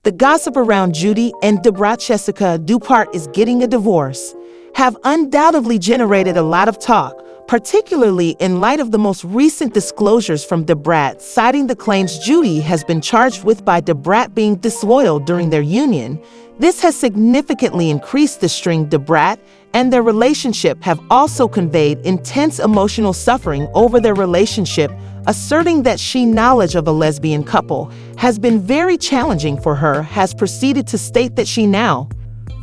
The gossip around Judy and Jesseca Dupart is getting a divorce have undoubtedly generated a lot of talk, particularly in light of the most recent disclosures from Brat, citing the claims Judy has been charged with by Brat being disloyal during their union. This has significantly increased the string. Brat and their relationship have also conveyed intense emotional suffering over their relationship, asserting that knowledge of a lesbian couple has been very challenging for her, has proceeded to state that she now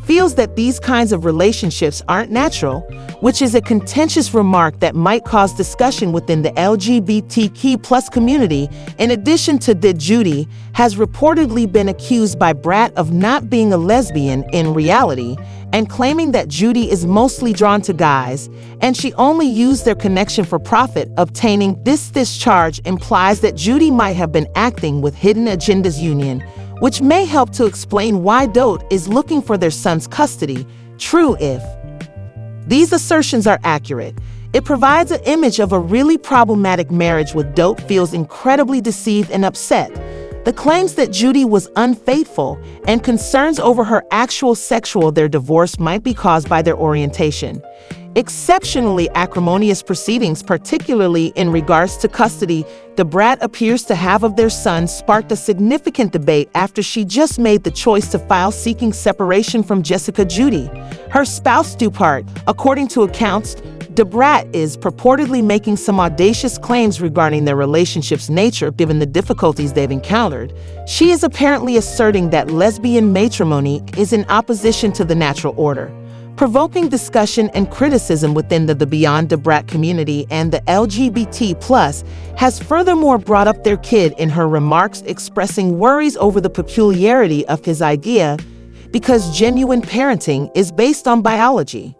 feels that these kinds of relationships aren't natural, which is a contentious remark that might cause discussion within the LGBTQ+ community. In addition to that, Judy has reportedly been accused by Brat of not being a lesbian in reality, and claiming that Judy is mostly drawn to guys, and she only used their connection for profit. Obtaining this charge implies that Judy might have been acting with hidden agendas union, which may help to explain why Dote is looking for their son's custody. True, if these assertions are accurate, it provides an image of a really problematic marriage, with Dote feels incredibly deceived and upset. The claims that Judy was unfaithful and concerns over her actual their divorce might be caused by their orientation. Exceptionally acrimonious proceedings, particularly in regards to custody, Brat appears to have of their son, sparked a significant debate after she just made the choice to file seeking separation from Jesseca Judy, her spouse Dupart. According to accounts, Brat is purportedly making some audacious claims regarding their relationship's nature given the difficulties they've encountered. She is apparently asserting that lesbian matrimony is in opposition to the natural order, provoking discussion and criticism within the beyond Brat community, and the LGBT+ has furthermore brought up their kid in her remarks, expressing worries over the peculiarity of his idea because genuine parenting is based on biology.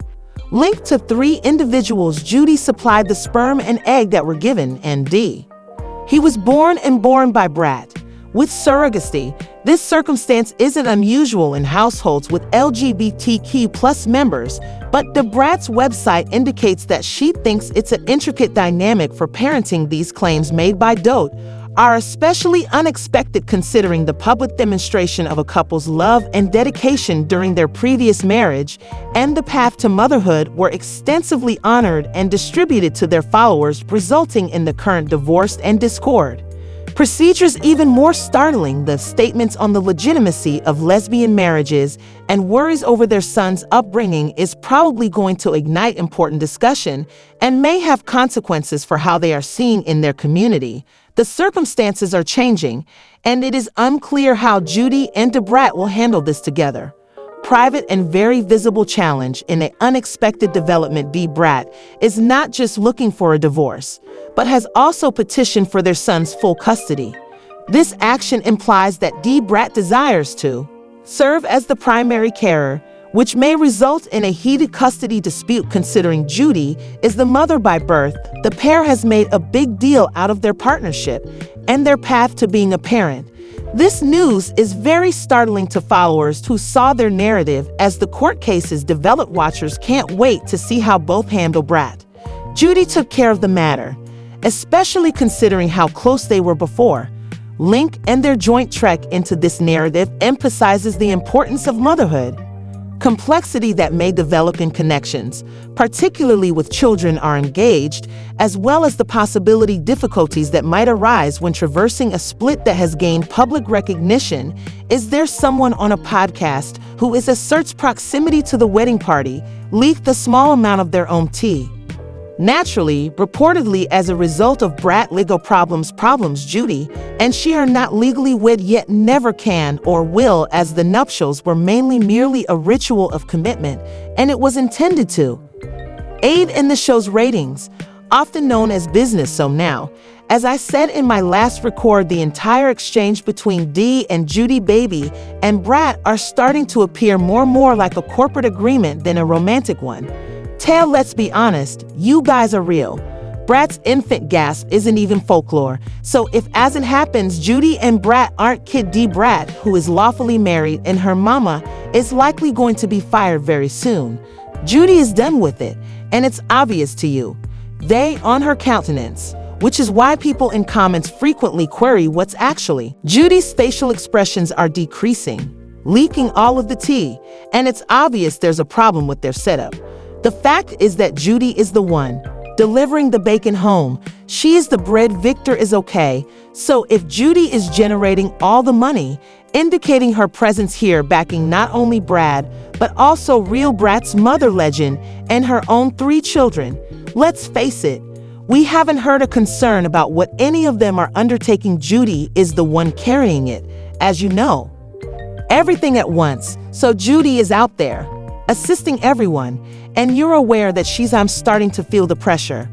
Linked to 3 individuals, Judy supplied the sperm and egg that were given, and he was born by Brat. With surrogacy, this circumstance isn't unusual in households with LGBTQ+ members, but Brat's website indicates that she thinks it's an intricate dynamic for parenting. These claims made by Dote are especially unexpected considering the public demonstration of a couple's love and dedication during their previous marriage, and the path to motherhood were extensively honored and distributed to their followers, resulting in the current divorce and discord. Procedures even more startling, the statements on the legitimacy of lesbian marriages and worries over their son's upbringing is probably going to ignite important discussion and may have consequences for how they are seen in their community. The circumstances are changing, and it is unclear how Judy and Brat will handle this together. Private and very visible challenge in an unexpected development. Brat is not just looking for a divorce, but has also petitioned for their son's full custody. This action implies that Brat desires to serve as the primary carer, which may result in a heated custody dispute. Considering Judy is the mother by birth, the pair has made a big deal out of their partnership and their path to being a parent. This news is very startling to followers who saw their narrative as the court cases develop. Watchers can't wait to see how both handle. Brat Judy took care of the matter, especially considering how close they were before. Link and their joint trek into this narrative emphasizes the importance of motherhood. Complexity that may develop in connections, particularly with children, are engaged, as well as the possibility difficulties that might arise when traversing a split that has gained public recognition. Is there someone on a podcast who asserts proximity to the wedding party leaked a small amount of their own tea? Naturally, reportedly as a result of Brat legal problems, Judy and she are not legally wed yet, never can or will, as the nuptials were merely a ritual of commitment, and it was intended to aid in the show's ratings, often known as business. So now, as I said in my last record, the entire exchange between and Judy baby and Brat are starting to appear more like a corporate agreement than a romantic one. Let's be honest, you guys are real. Brat's infant gasp isn't even folklore. So if, as it happens, Judy and Brat aren't, kid Brat, who is lawfully married and her mama, is likely going to be fired very soon. Judy is done with it, and it's obvious to you. They, on her countenance, which is why people in comments frequently query what's actually. Judy's facial expressions are decreasing, leaking all of the tea, and it's obvious there's a problem with their setup. The fact is that Judy is the one delivering the bacon home. She is the bread. Victor is okay. So if Judy is generating all the money, indicating her presence here backing not only Brad, but also real Brat's mother legend and her own 3 children, let's face it, we haven't heard a concern about what any of them are undertaking. Judy is the one carrying it, as you know. Everything at once. So Judy is out there, assisting everyone, and you're aware that I'm starting to feel the pressure.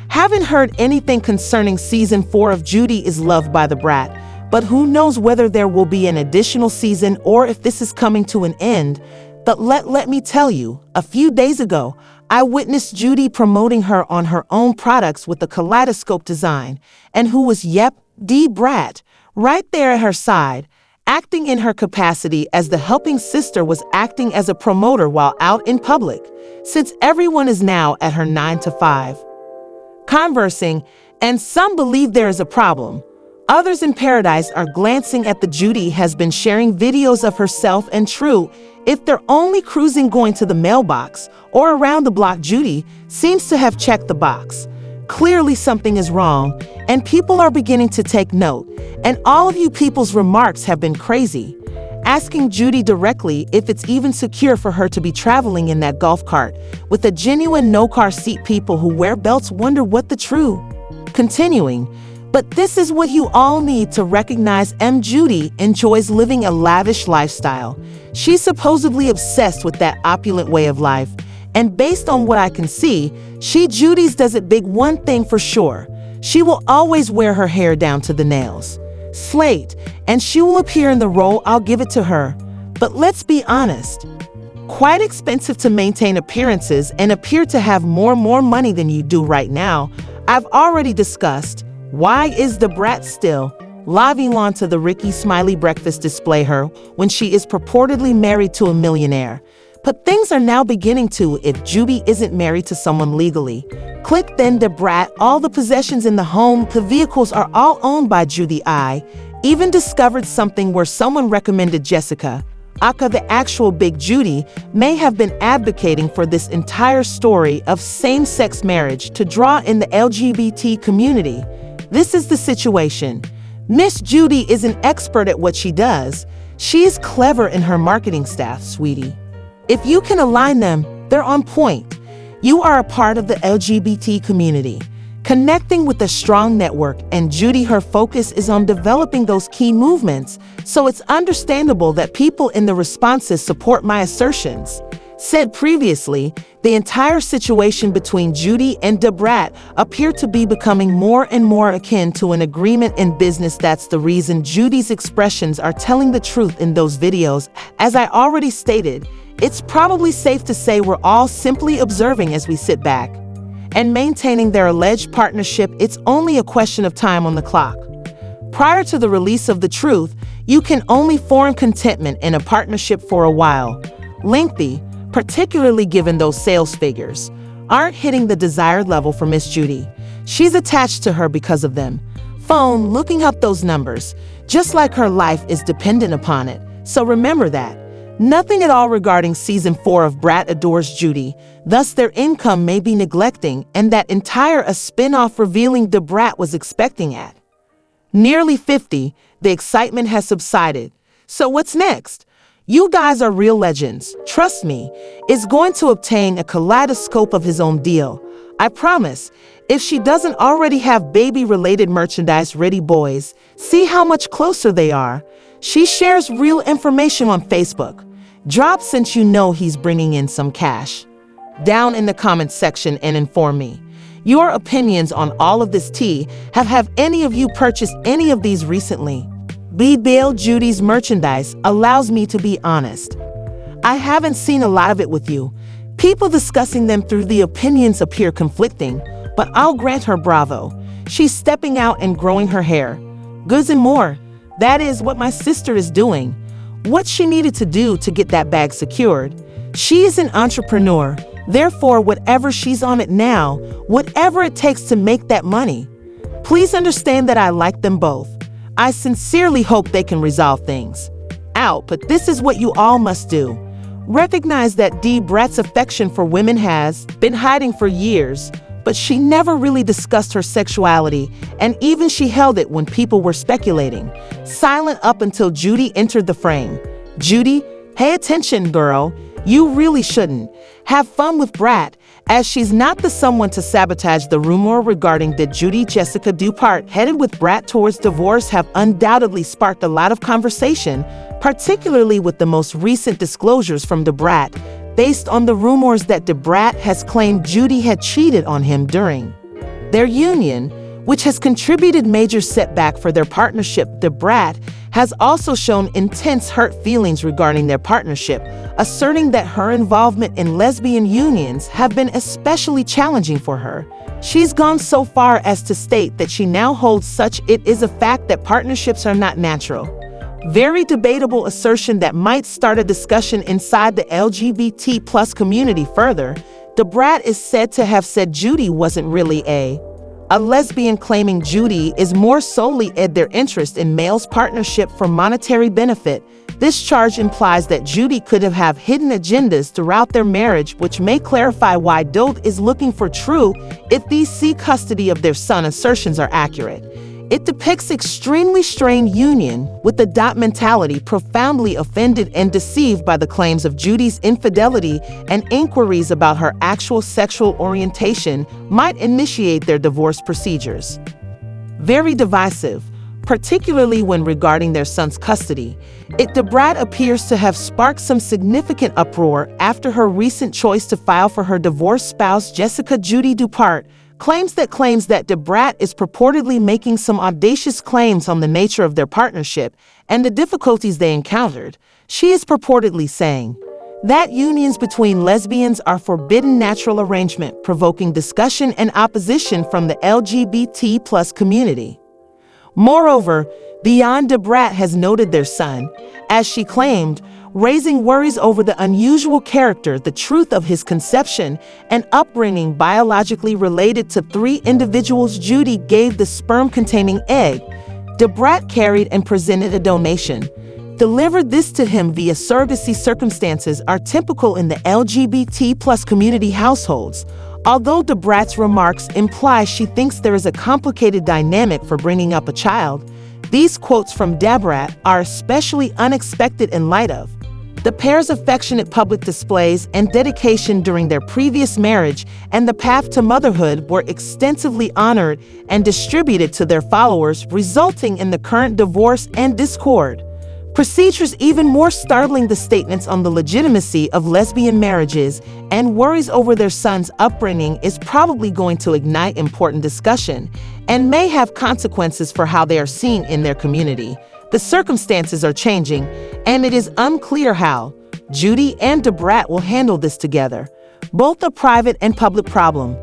Haven't heard anything concerning season 4 of Judy is Loved by the Brat, but who knows whether there will be an additional season or if this is coming to an end. But let me tell you, a few days ago, I witnessed Judy promoting her on her own products with a kaleidoscope design, and who was the Brat, right there at her side, acting in her capacity as the helping sister was acting as a promoter while out in public, since everyone is now at her 9 to 5. Conversing, and some believe there is a problem. Others in paradise are glancing at the Judy has been sharing videos of herself and true, if they're only cruising going to the mailbox or around the block. Judy seems to have checked the box. Clearly something is wrong, and people are beginning to take note, and all of you people's remarks have been crazy. Asking Judy directly if it's even secure for her to be traveling in that golf cart with a genuine no-car seat. People who wear belts wonder what the true. Continuing, but this is what you all need to recognize. Judy enjoys living a lavish lifestyle. She's supposedly obsessed with that opulent way of life, and based on what I can see, Judy's does it big. One thing for sure, she will always wear her hair down to the nails. Slate, and she will appear in the role. I'll give it to her. But let's be honest, quite expensive to maintain appearances and appear to have more money than you do right now. I've already discussed why is the Brat still lobbing onto the Ricky Smiley breakfast display her when she is purportedly married to a millionaire. But things are now beginning to, if Judy isn't married to someone legally. Click then the Brat, all the possessions in the home, the vehicles are all owned by Judy. I even discovered something where someone recommended Jesseca, aka the actual Big Judy, may have been advocating for this entire story of same-sex marriage to draw in the LGBT community. This is the situation. Miss Judy is an expert at what she does. She is clever in her marketing staff, sweetie. If you can align them, they're on point. You are a part of the LGBT community, connecting with a strong network, and Judy, her focus is on developing those key movements, so it's understandable that people in the responses support my assertions. Said previously, the entire situation between Judy and the Brat appear to be becoming more and more akin to an agreement in business. That's the reason Judy's expressions are telling the truth in those videos. As I already stated, it's probably safe to say we're all simply observing as we sit back and maintaining their alleged partnership. It's only a question of time on the clock. Prior to the release of the truth, you can only form contentment in a partnership for a while. Lengthy, particularly given those sales figures aren't hitting the desired level for Miss Judy. She's attached to her because of them. Phone looking up those numbers, just like her life is dependent upon it. So remember that. Nothing at all regarding season 4 of Brat adores Judy, thus their income may be neglecting, and that entire a spin-off revealing the Brat was expecting at nearly 50, the excitement has subsided. So what's next? You guys are real legends. Trust me, is going to obtain a kaleidoscope of his own deal. I promise. If she doesn't already have baby-related merchandise ready, boys, see how much closer they are. She shares real information on Facebook. Drop since you know he's bringing in some cash. Down in the comments section and inform me your opinions on all of this tea. Have any of you purchased any of these recently? Bail Judy's merchandise allows me to be honest. I haven't seen a lot of it with you. People discussing them through the opinions appear conflicting, but I'll grant her bravo. She's stepping out and growing her hair. Goods and more. That is what my sister is doing. What she needed to do to get that bag secured. She is an entrepreneur. Therefore, whatever she's on it now, whatever it takes to make that money. Please understand that I like them both. I sincerely hope they can resolve things out, but this is what you all must do. Recognize that Brat's affection for women has been hiding for years, but she never really discussed her sexuality, and even she held it when people were speculating. Silent up until Judy entered the frame. Judy, pay attention, girl. You really shouldn't. Have fun with Brat, as she's not the someone to sabotage the rumor regarding that Judy Jesseca Dupart headed with Brat towards divorce have undoubtedly sparked a lot of conversation, particularly with the most recent disclosures from Brat, based on the rumors that Brat has claimed Judy had cheated on him during their union, which has contributed major setback for their partnership. Brat has also shown intense hurt feelings regarding their partnership, asserting that her involvement in lesbian unions have been especially challenging for her. She's gone so far as to state that she now holds such it is a fact that partnerships are not natural. Very debatable assertion that might start a discussion inside the LGBT+ community further. Brat is said to have said Judy wasn't really a lesbian, claiming Judy is more solely their interest in male's partnership for monetary benefit. This charge implies that Judy could have hidden agendas throughout their marriage, which may clarify why Doe is looking for true if these see custody of their son assertions are accurate. It depicts extremely strained union, with the mentality profoundly offended and deceived by the claims of Judy's infidelity, and inquiries about her actual sexual orientation might initiate their divorce procedures. Very divisive, particularly when regarding their son's custody. Brat appears to have sparked some significant uproar after her recent choice to file for her divorced spouse Jesseca Dupart claims that Brat is purportedly making some audacious claims on the nature of their partnership and the difficulties they encountered. She is purportedly saying that unions between lesbians are forbidden natural arrangement, provoking discussion and opposition from the LGBT+ community. Moreover, Brat has noted their son, as she claimed, raising worries over the unusual character, the truth of his conception and upbringing biologically related to 3 individuals Judy gave the sperm-containing egg. Brat carried and presented a donation, delivered this to him via surrogacy. Circumstances are typical in the LGBT+ community households. Although Brat's remarks imply she thinks there is a complicated dynamic for bringing up a child, these quotes from Brat are especially unexpected in light of the pair's affectionate public displays and dedication during their previous marriage, and the path to motherhood were extensively honored and distributed to their followers, resulting in the current divorce and discord procedures. Even more startling, the statements on the legitimacy of lesbian marriages and worries over their son's upbringing is probably going to ignite important discussion and may have consequences for how they are seen in their community. The circumstances are changing, and it is unclear how Judy and Brat will handle this together, both a private and public problem.